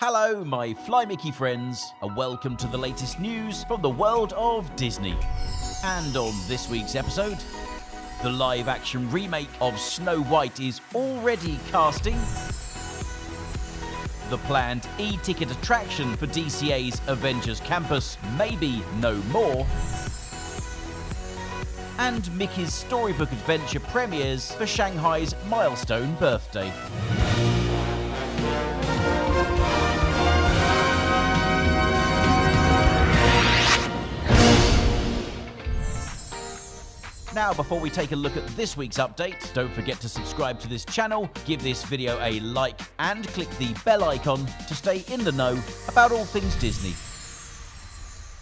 Hello, my Fly Mickey friends, and welcome to the latest news from the world of Disney. And on this week's episode, the live-action remake of Snow White is already casting, the planned e-ticket attraction for DCA's Avengers campus may be no more, and Mickey's storybook adventure premieres for Shanghai's milestone birthday. Now, before we take a look at this week's update, don't forget to subscribe to this channel, give this video a like, and click the bell icon to stay in the know about all things Disney.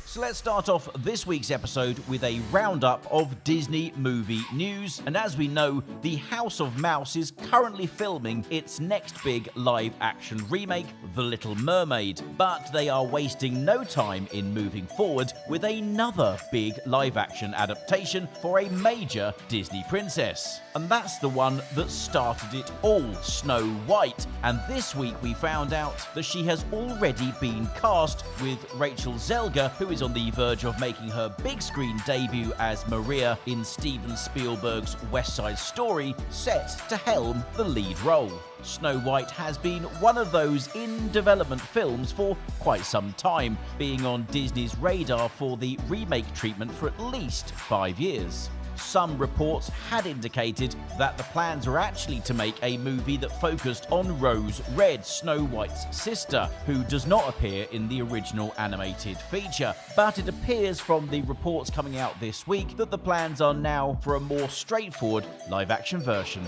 So let's start off this week's episode with a roundup of Disney movie news. And as we know, the House of Mouse is currently filming its next big live-action remake, The Little Mermaid. But they are wasting no time in moving forward with another big live-action adaptation for a major Disney princess. And that's the one that started it all, Snow White. And this week we found out that she has already been cast, with Rachel Zelger, who is on the verge of making her big screen debut as Maria in Steven Spielberg's West Side Story, set to helm the lead role. Snow White has been one of those in-development films for quite some time, being on Disney's radar for the remake treatment for at least 5 years. Some reports had indicated that the plans were actually to make a movie that focused on Rose Red, Snow White's sister, who does not appear in the original animated feature. But it appears from the reports coming out this week that the plans are now for a more straightforward live-action version.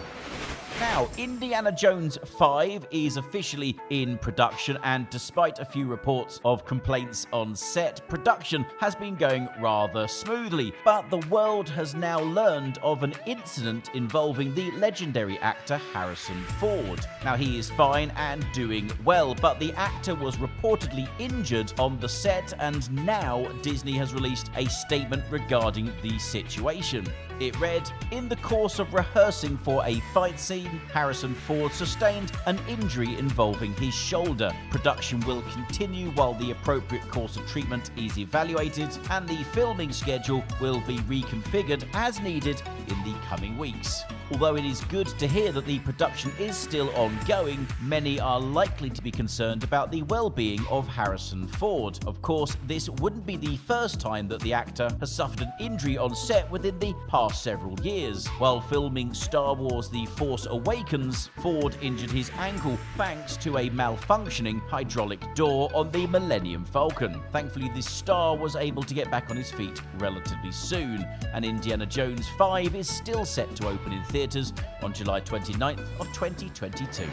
Now, Indiana Jones 5 is officially in production, and despite a few reports of complaints on set, production has been going rather smoothly. But the world has now learned of an incident involving the legendary actor Harrison Ford. Now, he is fine and doing well, but the actor was reportedly injured on the set, and now Disney has released a statement regarding the situation. It read, "In the course of rehearsing for a fight scene, Harrison Ford sustained an injury involving his shoulder. Production will continue while the appropriate course of treatment is evaluated, and the filming schedule will be reconfigured as needed in the coming weeks." Although it is good to hear that the production is still ongoing, many are likely to be concerned about the well-being of Harrison Ford. Of course, this wouldn't be the first time that the actor has suffered an injury on set within the past several years. While filming Star Wars The Force Awakens, Ford injured his ankle thanks to a malfunctioning hydraulic door on the Millennium Falcon. Thankfully, this star was able to get back on his feet relatively soon, and Indiana Jones 5 is still set to open in theaters on July 29th of 2022.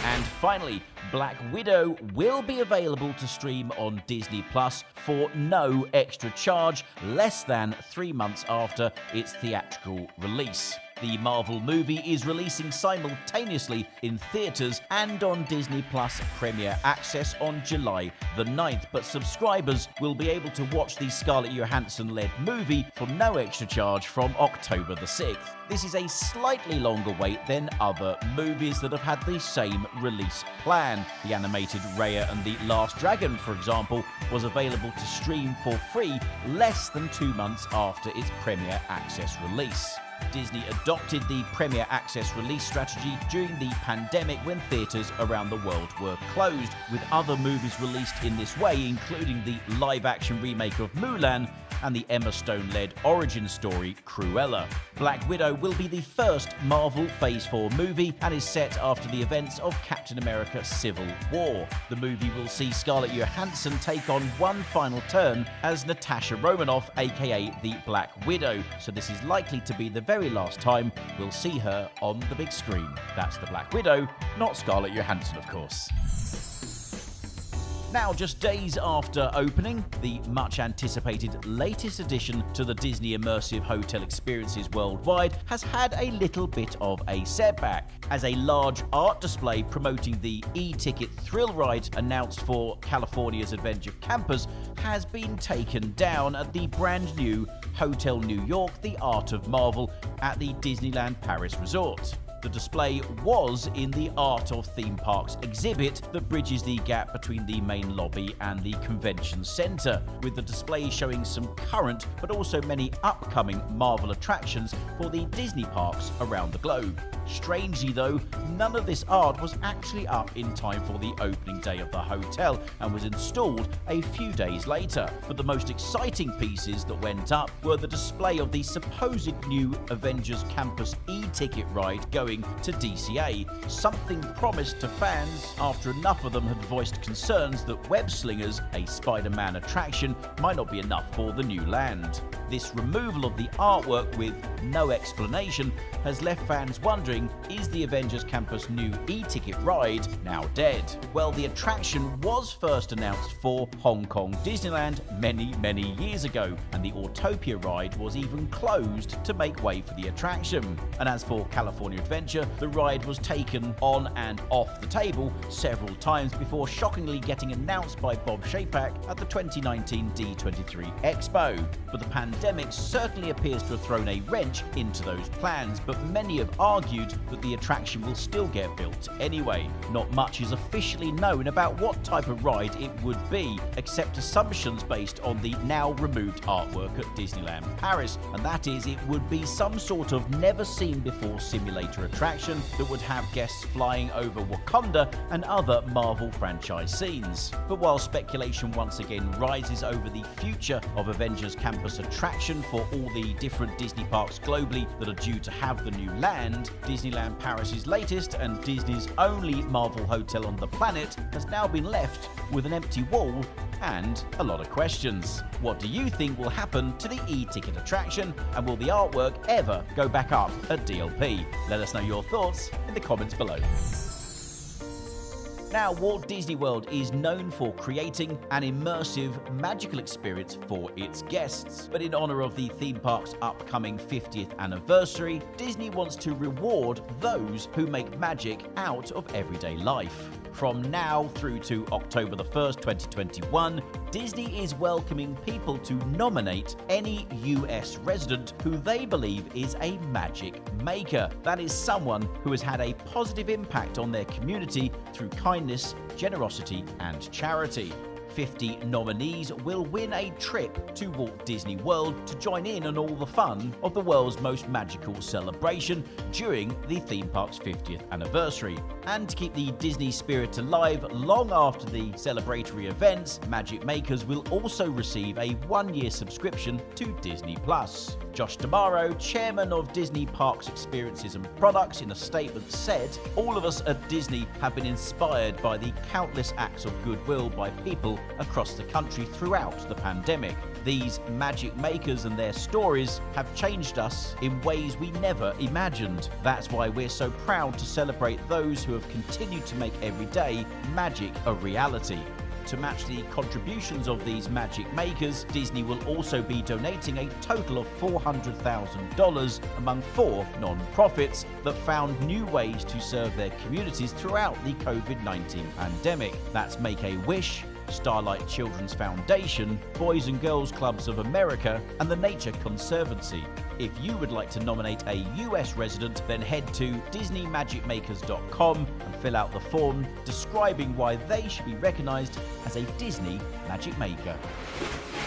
And finally, Black Widow will be available to stream on Disney Plus for no extra charge, less than 3 months after its theatrical release. The Marvel movie is releasing simultaneously in theaters and on Disney Plus Premier Access on July the 9th, but subscribers will be able to watch the Scarlett Johansson-led movie for no extra charge from October the 6th. This is a slightly longer wait than other movies that have had the same release plan. The animated Raya and the Last Dragon, for example, was available to stream for free less than 2 months after its Premier Access release. Disney adopted the Premier Access release strategy during the pandemic when theaters around the world were closed, with other movies released in this way, including the live-action remake of Mulan and the Emma Stone-led origin story Cruella. Black Widow will be the first Marvel Phase 4 movie and is set after the events of Captain America Civil War. The movie will see Scarlett Johansson take on one final turn as Natasha Romanoff, aka the Black Widow, so this is likely to be the very last time we'll see her on the big screen. That's the Black Widow, not Scarlett Johansson, of course. Now, just days after opening, the much-anticipated latest addition to the Disney immersive hotel experiences worldwide has had a little bit of a setback, as a large art display promoting the e-ticket thrill ride announced for California's Adventure campus has been taken down at the brand new Hotel New York, The Art of Marvel at the Disneyland Paris Resort. The display was in the Art of Theme Parks exhibit that bridges the gap between the main lobby and the convention center, with the display showing some current but also many upcoming Marvel attractions for the Disney parks around the globe. Strangely though, none of this art was actually up in time for the opening day of the hotel and was installed a few days later. But the most exciting pieces that went up were the display of the supposed new Avengers Campus e-ticket ride going to DCA, something promised to fans after enough of them had voiced concerns that Web Slingers, a Spider-Man attraction, might not be enough for the new land. This removal of the artwork with no explanation has left fans wondering, is the Avengers Campus new e-ticket ride now dead? Well, the attraction was first announced for Hong Kong Disneyland many years ago, and the Autopia ride was even closed to make way for the attraction. And as for California Adventure, the ride was taken on and off the table several times before shockingly getting announced by Bob Chapek at the 2019 D23 Expo. But the pandemic certainly appears to have thrown a wrench into those plans, but many have argued that the attraction will still get built anyway. Not much is officially known about what type of ride it would be, except assumptions based on the now removed artwork at Disneyland Paris, and that is it would be some sort of never-seen-before simulator attraction that would have guests flying over Wakanda and other Marvel franchise scenes. But while speculation once again rises over the future of Avengers Campus attraction for all the different Disney parks globally that are due to have the new land, Disneyland Paris's latest and Disney's only Marvel hotel on the planet has now been left with an empty wall and a lot of questions. What do you think will happen to the e-ticket attraction, and will the artwork ever go back up at DLP? Let us know your thoughts in the comments below. Now, Walt Disney World is known for creating an immersive, magical experience for its guests. But in honor of the theme park's upcoming 50th anniversary, Disney wants to reward those who make magic out of everyday life. From now through to October the 1st, 2021, Disney is welcoming people to nominate any US resident who they believe is a magic maker. That is someone who has had a positive impact on their community through kindness, generosity, and charity. 50 nominees will win a trip to Walt Disney World to join in on all the fun of the world's most magical celebration during the theme park's 50th anniversary. And to keep the Disney spirit alive long after the celebratory events, Magic Makers will also receive a one-year subscription to Disney+. Josh D'Amaro, chairman of Disney Parks Experiences and Products, in a statement said, "All of us at Disney have been inspired by the countless acts of goodwill by people across the country throughout the pandemic. These magic makers and their stories have changed us in ways we never imagined. That's why we're so proud to celebrate those who have continued to make everyday magic a reality." To match the contributions of these magic makers, Disney will also be donating a total of $400,000 among 4 non-profits that found new ways to serve their communities throughout the COVID-19 pandemic. That's Make-A-Wish, Starlight Children's Foundation, Boys and Girls Clubs of America, and the Nature Conservancy. If you would like to nominate a US resident, then head to DisneyMagicMakers.com and fill out the form describing why they should be recognized as a Disney Magic Maker.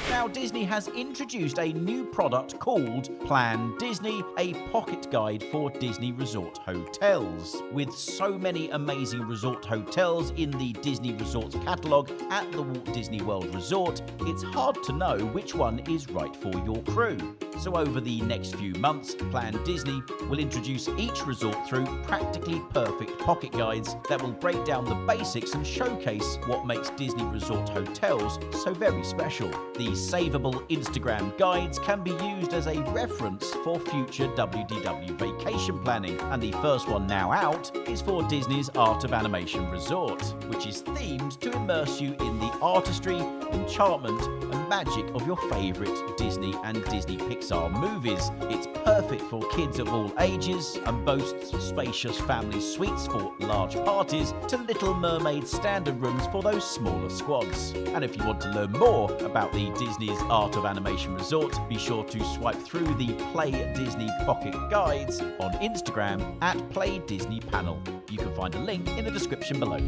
Now, Disney has introduced a new product called Plan Disney, a pocket guide for Disney resort hotels. With so many amazing resort hotels in the Disney Resorts catalog at the Walt Disney World Resort, it's hard to know which one is right for your crew. So over the next few months, Plan Disney will introduce each resort through practically perfect pocket guides that will break down the basics and showcase what makes Disney Resort hotels so very special. These savable Instagram guides can be used as a reference for future WDW vacation planning, and the first one now out is for Disney's Art of Animation Resort, which is themed to immerse you in the artistry, enchantment, and magic of your favorite Disney and Disney Pixar Pixar movies. It's perfect for kids of all ages and boasts spacious family suites for large parties to Little Mermaid standard rooms for those smaller squads. And if you want to learn more about the Disney's Art of Animation Resort, be sure to swipe through the Play Disney Pocket Guides on Instagram at Play Disney Panel. You can find a link in the description below.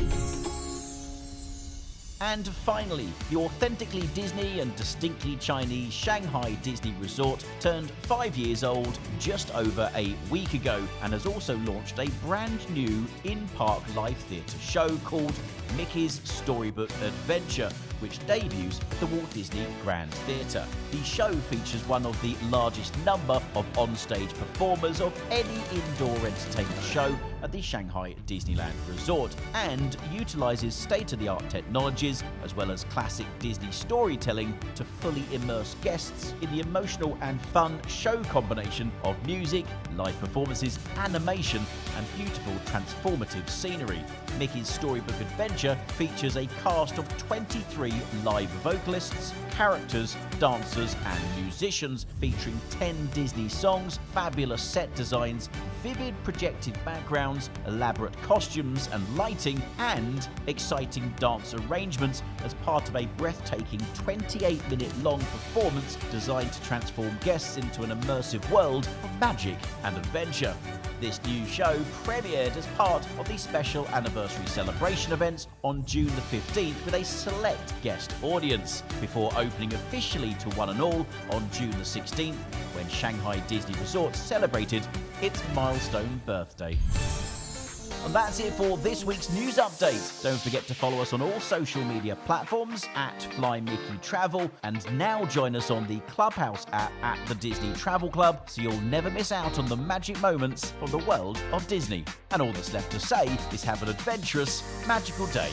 And finally, the authentically Disney and distinctly Chinese Shanghai Disney Resort turned 5 years old just over a week ago and has also launched a brand new in-park live theatre show called Mickey's Storybook Adventure, which debuts at the Walt Disney Grand Theatre. The show features one of the largest number of on-stage performers of any indoor entertainment show at the Shanghai Disneyland Resort and utilises state-of-the-art technologies as well as classic Disney storytelling to fully immerse guests in the emotional and fun show combination of music, live performances, animation and beautiful transformative scenery. Mickey's Storybook Adventure features a cast of 23 live vocalists, characters, dancers and musicians featuring 10 Disney songs, fabulous set designs, vivid projected backgrounds, elaborate costumes and lighting, and exciting dance arrangements as part of a breathtaking 28-minute long performance designed to transform guests into an immersive world of magic and adventure. This new show premiered as part of the special anniversary celebration events on June the 15th with a select guest audience, before opening officially to one and all on June the 16th when Shanghai Disney Resort celebrated its milestone birthday. And that's it for this week's news update. Don't forget to follow us on all social media platforms at FlyMickeyTravel, and now join us on the Clubhouse app at the Disney Travel Club so you'll never miss out on the magic moments from the world of Disney. And all that's left to say is have an adventurous, magical day.